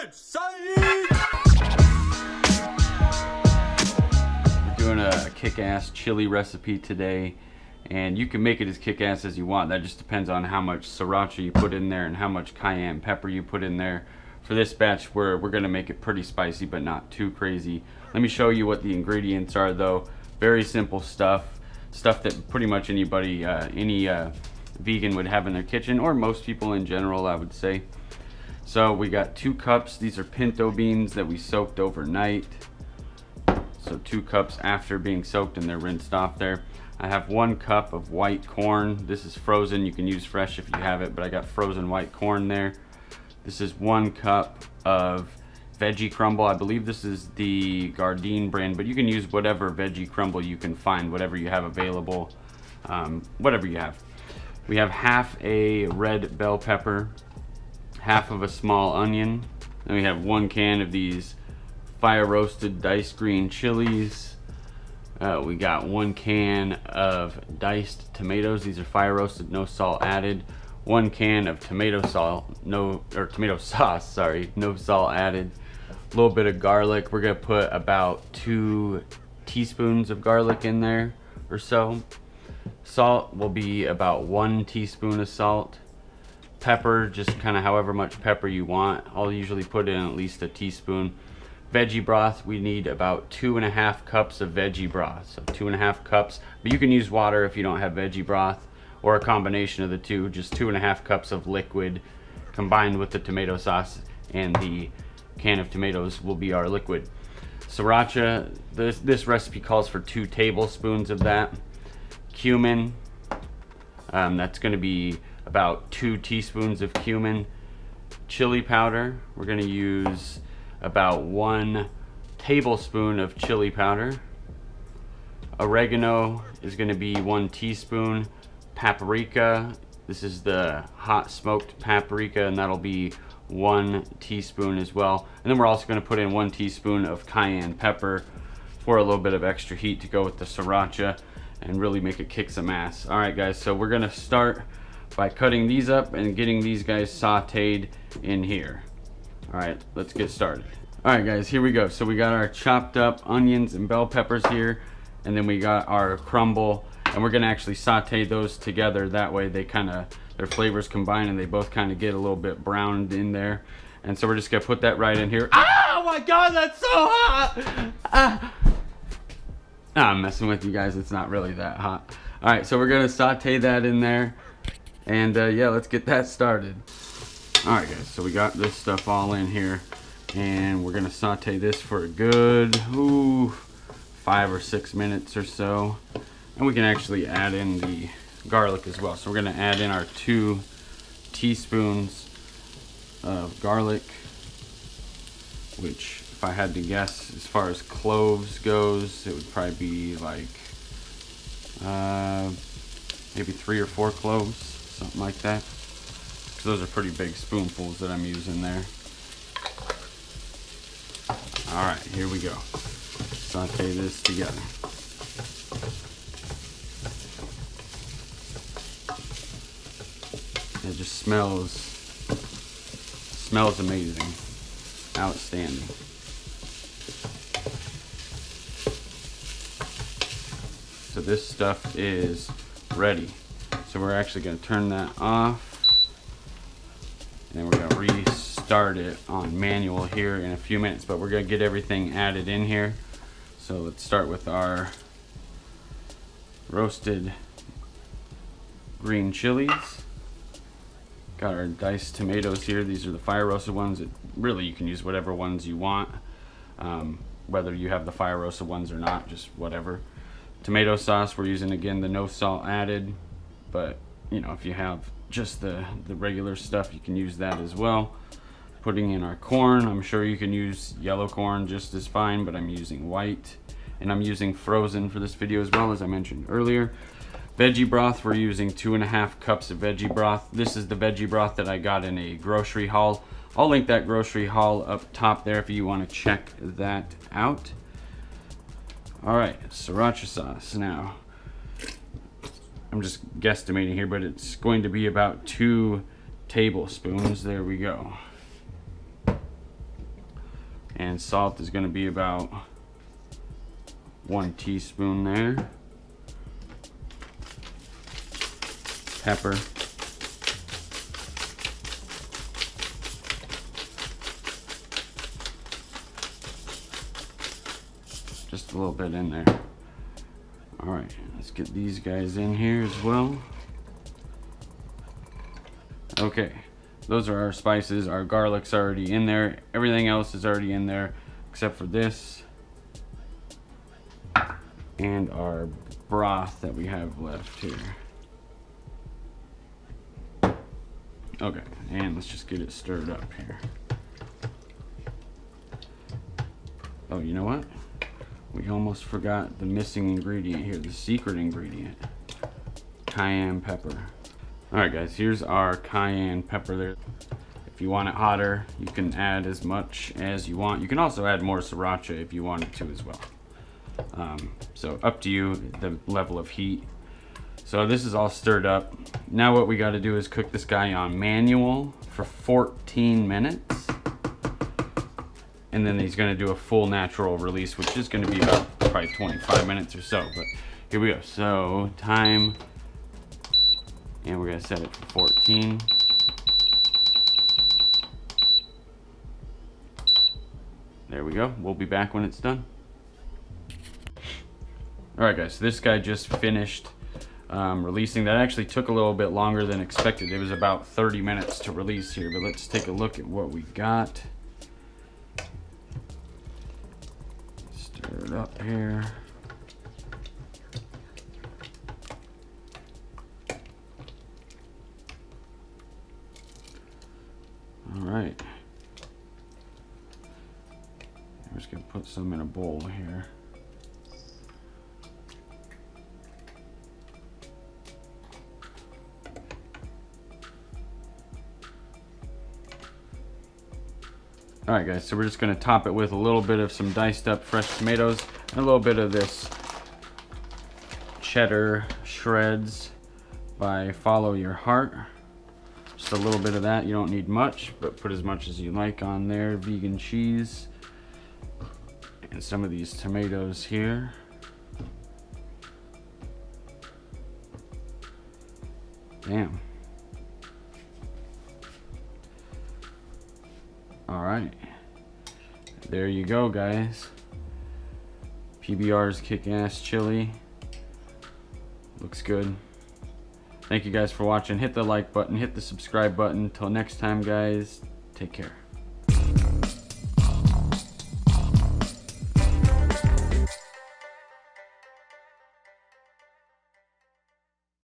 Let's say we're doing a kick-ass chili recipe today, and you can make it as kick-ass as you want. That just depends on how much sriracha you put in there and how much cayenne pepper you put in there. For this batch, we're gonna make it pretty spicy, but not too crazy. Let me show you what the ingredients are, though. Very simple stuff that pretty much anybody, any vegan would have in their kitchen, or most people in general, I would say. So we got 2 cups. These are pinto beans that we soaked overnight. So 2 cups after being soaked, and they're rinsed off there. I have 1 cup of white corn. This is frozen. You can use fresh if you have it, but I got frozen white corn there. This is 1 cup of veggie crumble. I believe this is the Gardein brand, but you can use whatever veggie crumble you can find, whatever you have available, whatever you have. We have half a red bell pepper, half of a small onion, and we have 1 can of these fire roasted diced green chilies. We got 1 can of diced tomatoes. These are fire roasted, no salt added. 1 can of tomato sauce, no salt added. A little bit of garlic. We're gonna put about 2 teaspoons of garlic in there or so. Salt will be about 1 teaspoon of salt. Pepper, just kind of however much pepper you want. I'll usually put in at least a teaspoon. Veggie broth, we need about 2.5 cups of veggie broth. So 2.5 cups, but you can use water if you don't have veggie broth, or a combination of the two. Just 2.5 cups of liquid combined with the tomato sauce, and the can of tomatoes will be our liquid. Sriracha, this recipe calls for 2 tablespoons of that. Cumin, that's going to be about 2 teaspoons of cumin. Chili powder, we're going to use about 1 tablespoon of chili powder. Oregano is going to be 1 teaspoon. Paprika, this is the hot smoked paprika, and that'll be 1 teaspoon as well. And then we're also going to put in 1 teaspoon of cayenne pepper for a little bit of extra heat to go with the sriracha and really make it kick some ass. Alright guys, so we're going to start by cutting these up and getting these guys sauteed in here. Alright, let's get started. Alright guys, here we go. So we got our chopped up onions and bell peppers here, and then we got our crumble, and we're gonna actually saute those together. That way they their flavors combine and they both kind of get a little bit browned in there. And so we're just gonna put that right in here. Oh my god, that's so hot! I'm messing with you guys, it's not really that hot. Alright, so we're gonna saute that in there, and yeah, let's get that started. Alright guys, so we got this stuff all in here, and we're gonna saute this for a good 5 or 6 minutes or so. And we can actually add in the garlic as well. So we're gonna add in our 2 teaspoons of garlic, which, if I had to guess, as far as cloves goes, it would probably be like maybe 3 or 4 cloves, something like that. Because those are pretty big spoonfuls that I'm using there. All right, here we go. Saute this together. It just smells amazing, outstanding. So this stuff is ready. So we're actually going to turn that off, and then we're going to restart it on manual here in a few minutes, but we're going to get everything added in here. So let's start with our roasted green chilies. Got our diced tomatoes here. These are the fire roasted ones. Really, you can use whatever ones you want, whether you have the fire roasted ones or not, just whatever. Tomato sauce, we're using again the no salt added, but you know, if you have just the regular stuff, you can use that as well. Putting in our corn. I'm sure you can use yellow corn just as fine, but I'm using white, and I'm using frozen for this video as well, as I mentioned earlier. Veggie broth, we're using 2.5 cups of veggie broth. This is the veggie broth that I got in a grocery haul. I'll link that grocery haul up top there if you want to check that out. All right, sriracha sauce. Now, I'm just guesstimating here, but it's going to be about 2 tablespoons. There we go. And salt is going to be about 1 teaspoon there. Pepper. Just a little bit in there. All right, let's get these guys in here as well. Okay, those are our spices. Our garlic's already in there. Everything else is already in there except for this and our broth that we have left here. Okay, and let's just get it stirred up here. Oh, you know what? We almost forgot the missing ingredient here, the secret ingredient. Cayenne pepper. Alright guys, here's our cayenne pepper there. If you want it hotter, you can add as much as you want. You can also add more sriracha if you wanted to as well. So up to you, the level of heat. So this is all stirred up. Now what we got to do is cook this guy on manual for 14 minutes. And then he's going to do a full natural release, which is going to be about probably 25 minutes or so. But here we go. So time, and we're going to set it for 14. There we go. We'll be back when it's done. All right, guys. So this guy just finished releasing. That actually took a little bit longer than expected. It was about 30 minutes to release here, but let's take a look at what we got. Stir it up here. All right. I'm just gonna put some in a bowl here. Alright guys, so we're just going to top it with a little bit of some diced up fresh tomatoes and a little bit of this cheddar shreds by Follow Your Heart. Just a little bit of that. You don't need much, but put as much as you like on there. Vegan cheese. And some of these tomatoes here. Damn. Alright, there you go guys. PBR's kick-ass chili. Looks good. Thank you guys for watching. Hit the like button, hit the subscribe button. Till next time guys, take care.